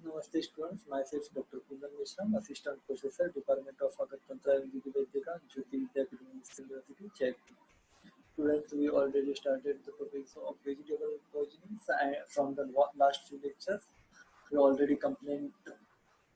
Namaste students, myself Dr. Kundan Mishram, Assistant Professor, Department of Agartala and Vidyaka, Jyoti Vidyapeeth University, Jaipur. Students, we already started the topics of vegetable poisonings from the last few lectures. We already completed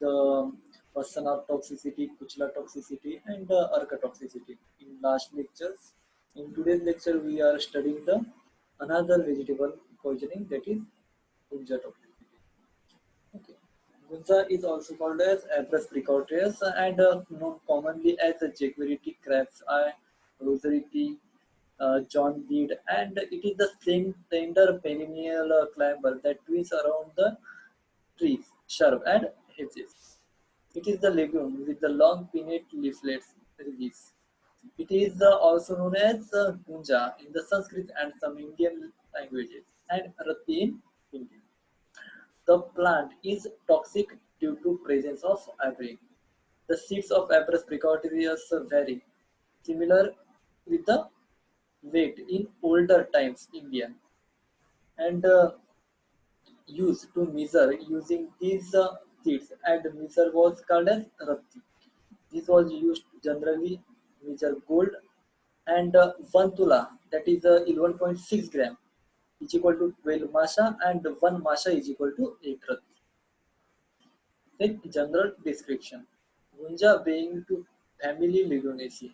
the Vassana toxicity, Kuchla toxicity and Arka toxicity in last lectures. In today's lecture, we are studying the another vegetable poisoning, that is Gunja toxicity. Okay. Gunza is also called as Apis precotrius and known commonly as the Jaguarity crab's eye, rosary tea, John deed, and it is the same tender perennial climber that twists around the trees, shrub, and hedges. It is the legume with the long pinnate leaflets release. It is also known as gunja in the Sanskrit and some Indian languages, and rati in Hindi. The plant is toxic due to presence of ivory. The seeds of Apis precotrius vary, similar with the weight in older times Indian, and used to measure using these seeds, and measure was called as rati. This was used generally measure gold, and 1 tula, that is 11.6 gram, is equal to 12 masha, and 1 masha is equal to 8 rati. Then general description. Gunja belonging to family Leguminaceae.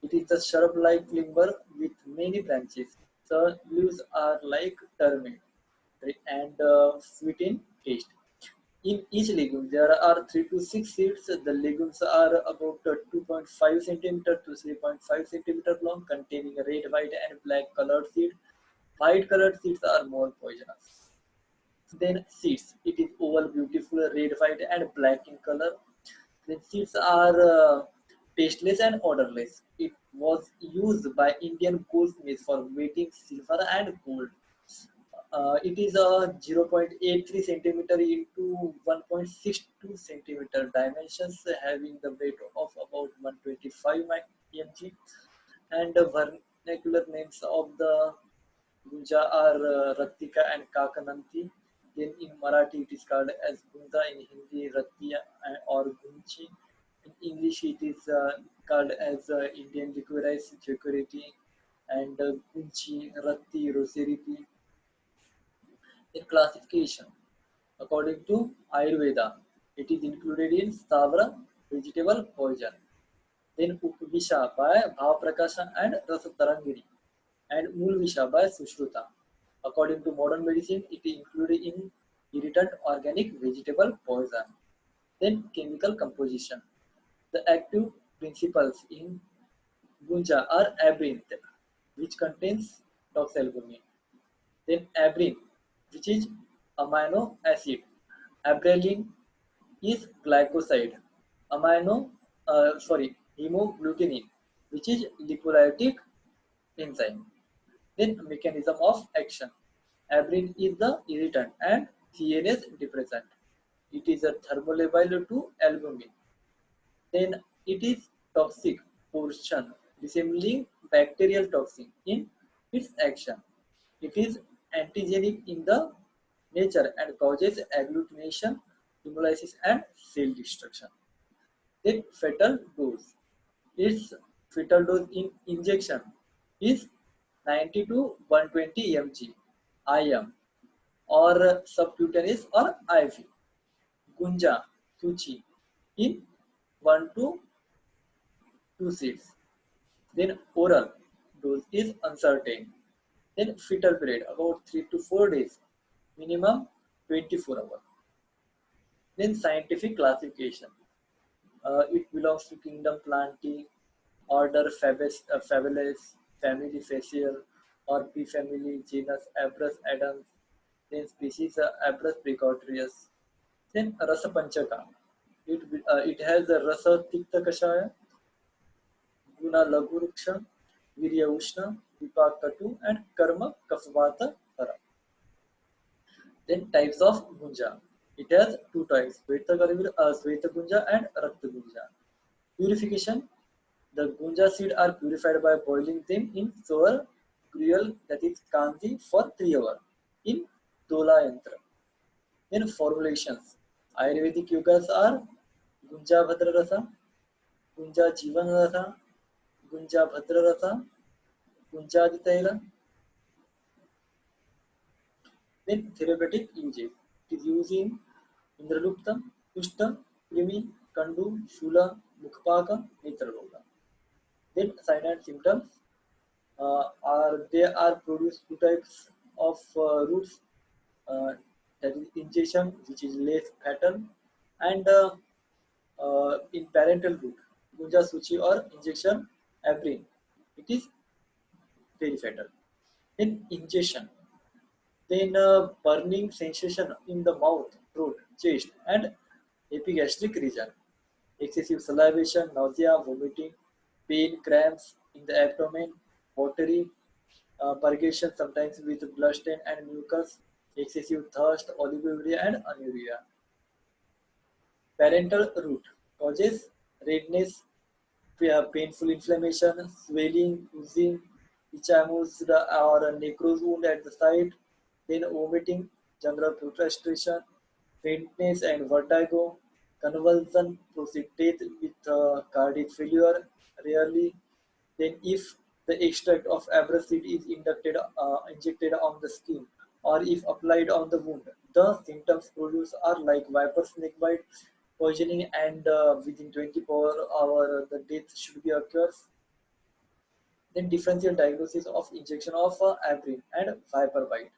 It is a shrub-like climber with many branches. The leaves are like termite and sweet in taste. In each legume, there are 3 to 6 seeds. The legumes are about 2.5 centimeter to 3.5 centimeter long, containing red, white, and black colored seeds. White colored seeds are more poisonous. Then seeds. It is oval, beautiful, red, white, and black in color. Then seeds are tasteless and odorless. It was used by Indian goldsmiths for weighting silver and gold. It is a 0.83 centimeter into 1.62 centimeter dimensions, having the weight of about 125 mg. And the vernacular names of the Gunja are Rattika and Kakananti. Then in Marathi it is called as Gunja, in Hindi Rattiya or Gunchi. In English it is called as Indian liquorice security and Gunchi, Ratti, Rosariti. In classification, according to Ayurveda, it is included in Stavra vegetable poison. Then Upvisha by Bhavaprakasha and Rasatarangiri, and Mulvisha by Sushruta. According to modern medicine, it is included in irritant organic vegetable poison. Then chemical composition. The active principles in Gunja are abrinth, which contains toxalbumine. Then abrin, which is amino acid. Abralin is glycoside. Amino, hemogglutinin, which is lipolytic enzyme. Then mechanism of action. Abrin is the irritant and CNS depressant. It is a thermolabile to albumin. Then it is toxic portion resembling bacterial toxin in its action. It is antigenic in the nature and causes agglutination, hemolysis, and cell destruction. Then fetal dose. Its fetal dose in injection is 90 to 120 mg IM or subcutaneous or IV. Gunja Suchi in 1 to 2 seeds. Then oral dose is uncertain. Then fetal period about 3 to 4 days, minimum 24 hours. Then scientific classification. It belongs to kingdom Plantae, order Fabaceae, family Facial, or P family, genus Abrus adams, then species Abrus precotrius. Then Rasa Panchaka. It has the Rasa Tikta Kashaya, Guna Laghuruksha, Virya Ushna, Vipak Katu, and Karma Kafvata Hara. Then types of Gunja. It has two types, Sveta Gunja and Rakta Gunja. Purification. The Gunja seed are purified by boiling them in sour gruel, that is kanji, for 3 hours in Dola Yantra. Then formulations. Ayurvedic yugas are Gunja Bhadra Rasa, Gunja Jivan Rasa, Gunja Bhadra Rasa, Gunjaditaila. Then therapeutic uses. It is used in Indralupta, Kushta, Krimi, Kandu, Shula, Mukpaka, Netraloka. Then sign and symptoms are there are produced two types of roots, uh, that is ingestion, which is less fatal, and in parental root, Gunja Suchi or injection Abrin. It is very fatal. Then ingestion, then burning sensation in the mouth, throat, chest, and epigastric region. Excessive salivation, nausea, vomiting, pain, cramps in the abdomen, watery, purgation sometimes with blood stain and mucus, excessive thirst, oliguria, and anuria. Parental root causes redness, painful inflammation, swelling, oozing, echamus or necrose wound at the site, then vomiting, general prostration, faintness and vertigo, convulsion, proceed death with cardiac failure, rarely. Then, if the extract of abracid is injected on the skin or if applied on the wound, the symptoms produced are like viper snake bite, poisoning, and within 24 hours the death should be occurs. Then differential diagnosis of injection of abrin and viper bite.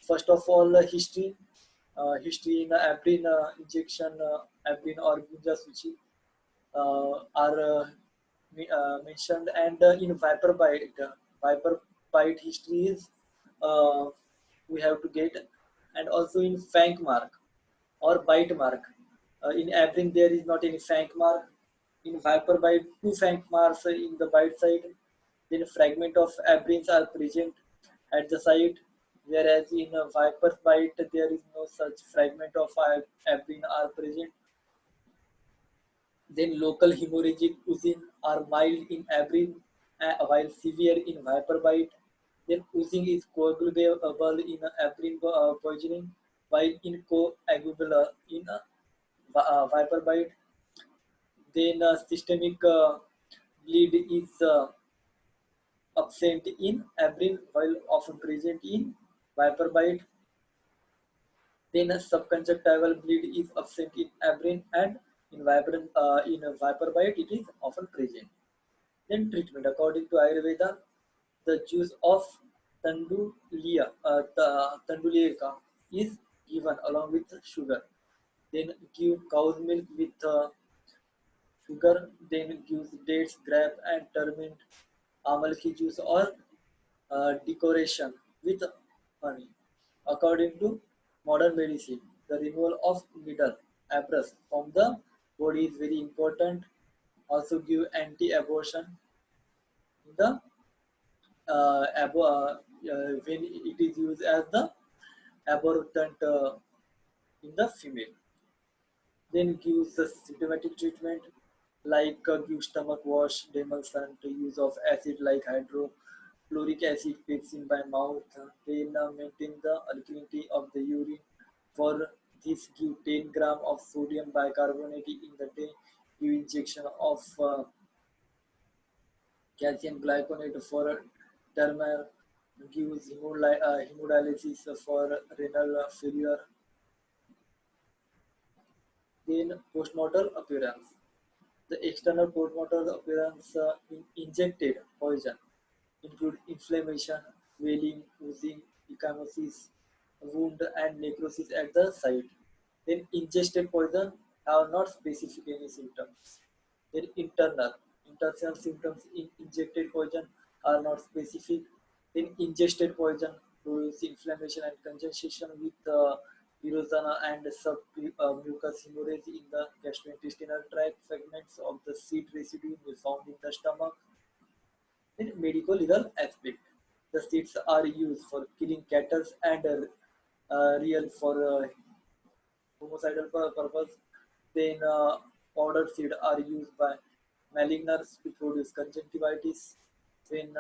First of all, history in abrin injection, abrin or gunja suchi are mentioned, and in viper bite history is uh, we have to get, and also in fank mark or bite mark. In abrin there is not any fank mark. In viper bite, two fank marks in the bite side. Then fragment of abrins are present at the site, whereas in a viper bite there is no such fragment of abrin are present. Then local hemorrhagic oozing are mild in abrin, while severe in viper bite. Then oozing is coagulable in abrin poisoning, while incoagulable in viper bite. Then systemic bleed is absent in abrin, while often present in viper bite. Then a subconjunctival bleed is absent in abrin, and in a viper bite it is often present. Then treatment. According to Ayurveda, the juice of tandulica is given along with sugar. Then give cow's milk with sugar. Then gives dates, grape, and turmeric, amalki juice, or decoration with honey. According to modern medicine, the removal of needle abrus from the body is very important. Also give anti-abortion in the when it is used as the abortant in the female. Then gives the symptomatic treatment like give stomach wash, demulcent, use of acid like hydrochloric acid pepsin by mouth. Then maintain the alkalinity of the urine. For this, give 10 gram of sodium bicarbonate in the day. Give injection of calcium glyconate for dermal. Gives hemodialysis for renal failure. Then postmortem appearance. The external postmortem appearance in injected poison include inflammation, swelling, oozing, ecchymosis, wound, and necrosis at the site. Then ingested poison have not specific any symptoms. Then internal symptoms in injected poison are not specific. Then ingested poison produce inflammation and congestion with erosion and mucous hemorrhage in the gastrointestinal tract. Fragments of the seed residue may found in the stomach. In medical legal aspect, the seeds are used for killing cattle and real for homicidal purpose. Then powdered seed are used by maligners to produce conjunctivitis. When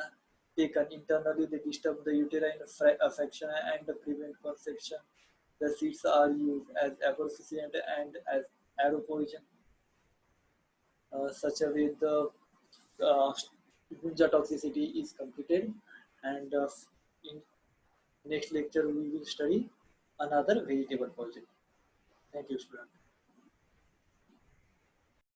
taken internally, they disturb the uterine affection and prevent conception. The seeds are used as aphrodisiac and as arrow poison. Such a way the uh, Gunja toxicity is completed, and in next lecture we will study another vegetable poison. Thank you, student.